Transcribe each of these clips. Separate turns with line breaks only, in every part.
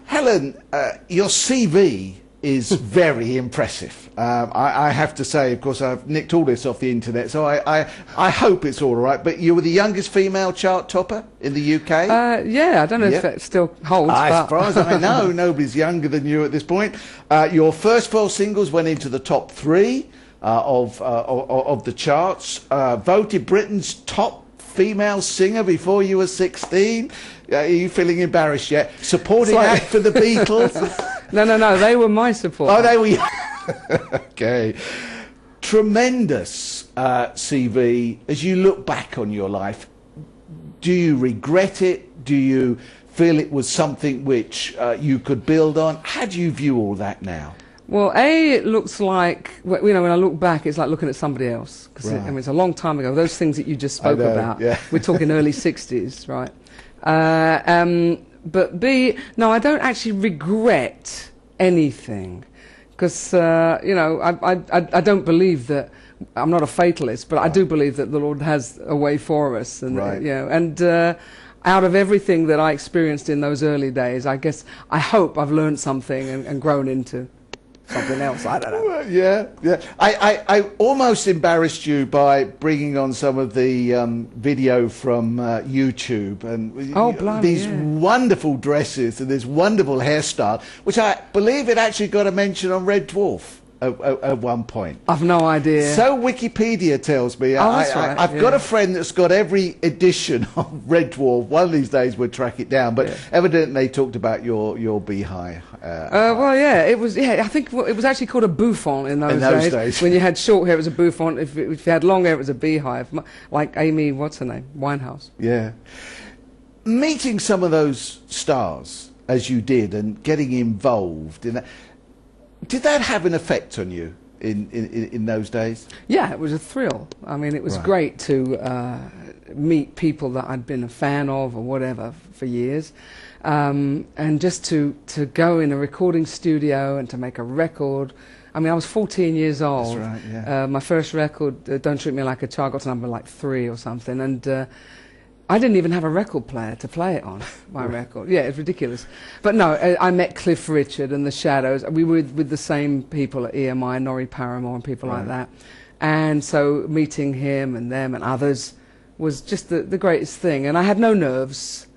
Helen, your CV is very impressive. I have to say, of course, I've nicked all this off the internet, so I hope it's all right. But you were the youngest female chart topper in the UK?
Yeah, I don't know if that still holds.
As far as I know, nobody's younger than you at this point. Your first 4 singles went into the top 3 of the charts. Voted Britain's top female singer before you were 16. Are you feeling embarrassed yet? Supporting act for the Beatles.
No, they were my support.
Oh, they were. Okay. Tremendous CV. As you look back on your life, do you regret it? Do you feel it was something which you could build on? How do you view all that now?
Well, it looks like, you know, when I look back, it's like looking at somebody else. Because
Right.
I mean, it's a long time ago. Those things that you just spoke about,
yeah.
we're talking early 60s, right? But no, I don't actually regret anything. Because, you know, I don't believe that, I'm not a fatalist, but I do believe that the Lord has a way for us. And,
Right.
you know, and out of everything that I experienced in those early days, I hope I've learned something and grown into something else. I don't know.
Yeah. I almost embarrassed you by bringing on some of the video from YouTube and these wonderful dresses and this wonderful hairstyle, which I believe it actually got a mention on Red Dwarf at one point.
I've no idea.
So Wikipedia tells me.
Oh, that's right.
I've got a friend that's got every edition of Red Dwarf. One of these days we'll track it down. But evidently they talked about your beehive.
Well, yeah, it was. Yeah, I think it was actually called a bouffant in those days. When you had short hair, it was a bouffant. If you had long hair, it was a beehive. Like Amy, what's her name? Winehouse.
Yeah. Meeting some of those stars as you did and getting involved in that. Did that have an effect on you in those days?
Yeah, it was a thrill. I mean, it was great to meet people that I'd been a fan of or whatever for years. And just to go in a recording studio and to make a record. I mean, I was 14 years old.
That's right, yeah.
My first record, Don't Treat Me Like a Child, got to number like 3 or something. And I didn't even have a record player to play it on, my record. Yeah, it's ridiculous. But no, I met Cliff Richard and the Shadows. We were with the same people at EMI, Norrie Paramore and people like that. And so meeting him and them and others was just the greatest thing. And I had no nerves,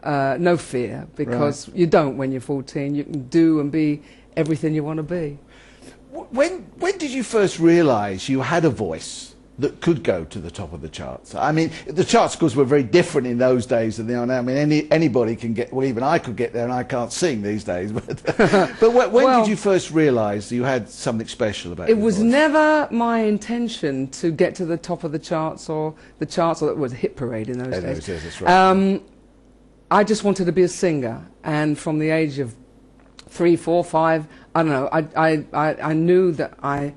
no fear, because you don't when you're 14. You can do and be everything you want to be.
When did you first realise you had a voice that could go to the top of the charts? I mean, the charts, of course, were very different in those days than they are now. I mean, anybody can get, well, even I could get there, and I can't sing these days. But when did you first realise you had something special about your voice? It was
never my intention to get to the top of the charts, or it was a hit parade in those days.
Yes, that's right.
I just wanted to be a singer, and from the age of 3, 4, 5, I don't know, I knew that I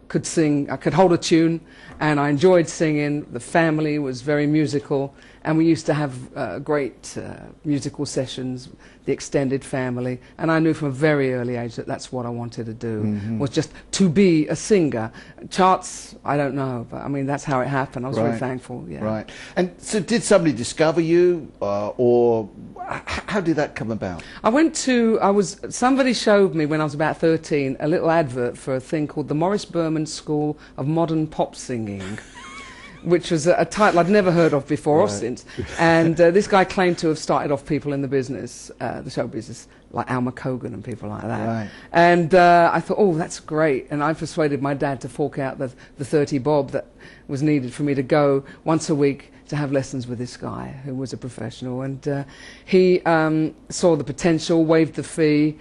could sing, I could hold a tune, and I enjoyed singing. The family was very musical, and we used to have great musical sessions, the extended family, and I knew from a very early age that that's what I wanted to do, was just to be a singer. Charts, I don't know, but I mean, that's how it happened. I was very thankful, yeah.
Right. And so did somebody discover you, or how did that come about?
Somebody showed me when I was about 13 a little advert for a thing called the Morris Berman School of Modern Pop Singing, which was a title I'd never heard of before or since. And this guy claimed to have started off people in the business, the show business, like Al McCogan and people like that.
Right.
And I thought, oh, that's great. And I persuaded my dad to fork out the 30 bob that was needed for me to go once a week to have lessons with this guy who was a professional. And he saw the potential, waived the fee,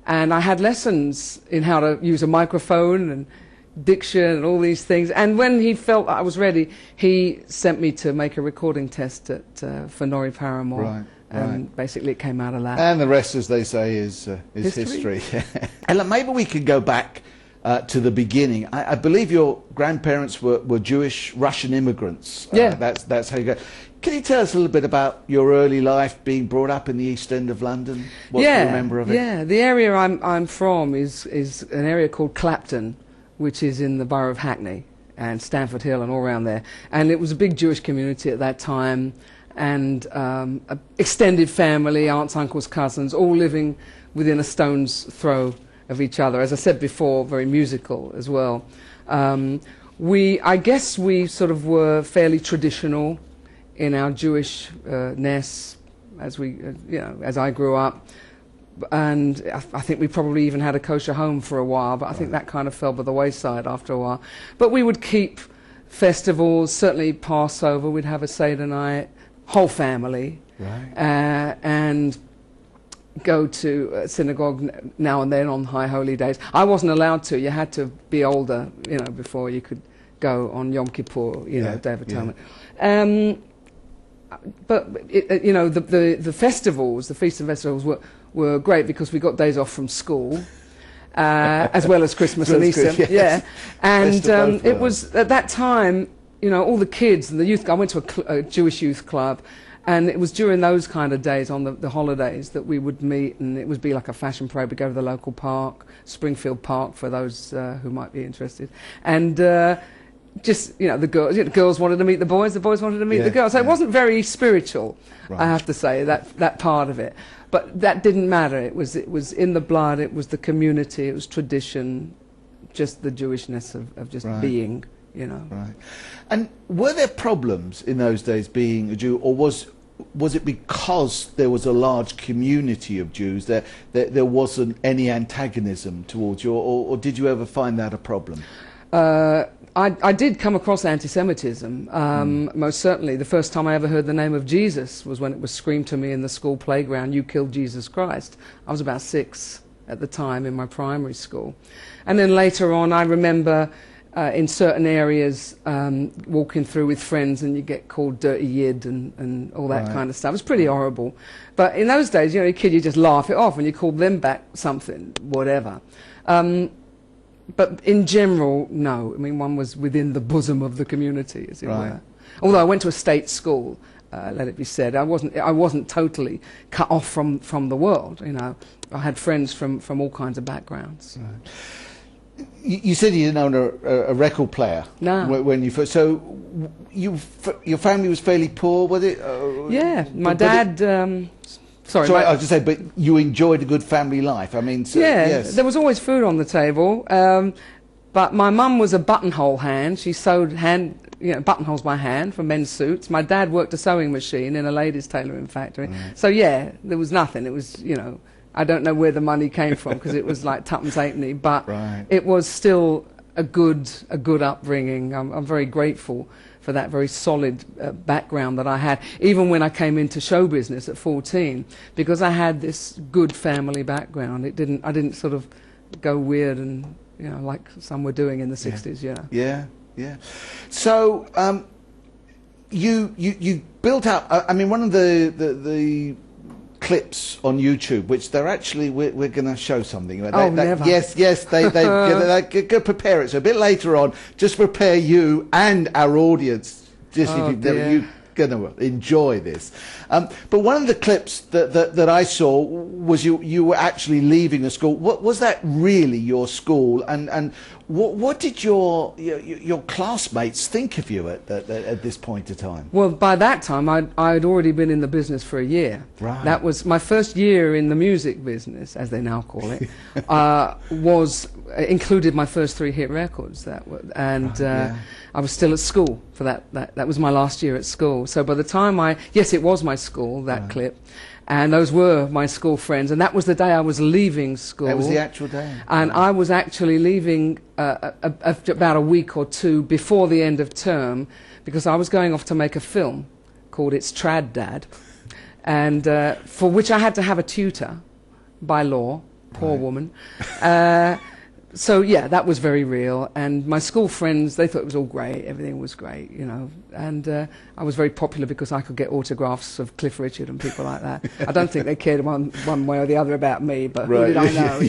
and I had lessons in how to use a microphone and diction and all these things. And when he felt I was ready, he sent me to make a recording test for Norrie Paramore. And basically it came out of that.
And the rest, as they say, is history. And maybe we could go back to the beginning. I believe your grandparents were Jewish Russian immigrants.
Yeah.
That's how you go. Can you tell us a little bit about your early life being brought up in the East End of London? What do you remember of it?
Yeah, the area I'm from is an area called Clapton, which is in the borough of Hackney and Stamford Hill and all around there. And it was a big Jewish community at that time. and a extended family, aunts, uncles, cousins, all living within a stone's throw of each other. As I said before, very musical as well. I guess we sort of were fairly traditional in our Jewishness as we, as I grew up. And I think we probably even had a kosher home for a while, but I think that kind of fell by the wayside after a while. But we would keep festivals, certainly Passover, we'd have a Seder night, whole family, and go to synagogue now and then on high holy days. I wasn't allowed to. You had to be older, before you could go on Yom Kippur, Day of Atonement. But the festivals, the feasts and festivals were great because we got days off from school, as well as Christmas and Easter. And it was at that time, all the kids and the youth. I went to a Jewish youth club, and it was during those kind of days on the holidays that we would meet, and it would be like a fashion parade. We'd go to the local park, Springfield Park, for those who might be interested, and just the girls wanted to meet the boys wanted to meet the girls. So it wasn't very spiritual, I have to say, that part of it. But that didn't matter. It was in the blood. It was the community. It was tradition, just the Jewishness of just being,
Right. And were there problems in those days being a Jew, or was it because there was a large community of Jews that there wasn't any antagonism towards you, or did you ever find that a problem?
I did come across anti-Semitism, most certainly. The first time I ever heard the name of Jesus was when it was screamed to me in the school playground, "You killed Jesus Christ." I was about 6 at the time in my primary school. And then later on, I remember in certain areas walking through with friends, and you get called dirty yid and all that kind of stuff. It's pretty horrible. But in those days, a kid, you just laugh it off and you call them back something, whatever. But in general, no. I mean, one was within the bosom of the community, as it were. Although I went to a state school, let it be said, I wasn't totally cut off from the world. I had friends from all kinds of backgrounds.
Right. You said you didn't own a record player.
No.
When you first, so your family was fairly poor, was it?
Yeah, my dad. Sorry,
I was just saying, but you enjoyed a good family life. I mean, yes.
There was always food on the table. But my mum was a buttonhole hand. She sewed buttonholes by hand for men's suits. My dad worked a sewing machine in a ladies' tailoring factory. So there was nothing. It was, I don't know where the money came from because it was like tuppence halfpenny, but it was still a good upbringing. I'm very grateful for that very solid background that I had, even when I came into show business at 14, because I had this good family background. I didn't sort of go weird and like some were doing in the 60s.
Yeah. So you built out. I mean, one of the clips on YouTube, which they're actually we're going to show something.
Never.
Yes, they go prepare it. So a bit later on, just prepare you and our audience. You're going to enjoy this. But one of the clips that I saw was you were actually leaving the school. Was that really your school? And what did your classmates think of you at this point in time?
Well, by that time, I'd already been in the business for a year.
Right.
That was my first year in the music business, as they now call it. Included my first 3 hit records. I was still at school for that. That was my last year at school. So by the time it was my school, that clip. And those were my school friends. And that was the day I was leaving school.
That was the actual day.
And I was actually leaving about a week or 2 before the end of term, because I was going off to make a film called It's Trad Dad, and for which I had to have a tutor by law. Poor woman. So that was very real, and my school friends, they thought it was all great, everything was great, and I was very popular because I could get autographs of Cliff Richard and people like that. I don't think they cared one way or the other about me, but who did I know?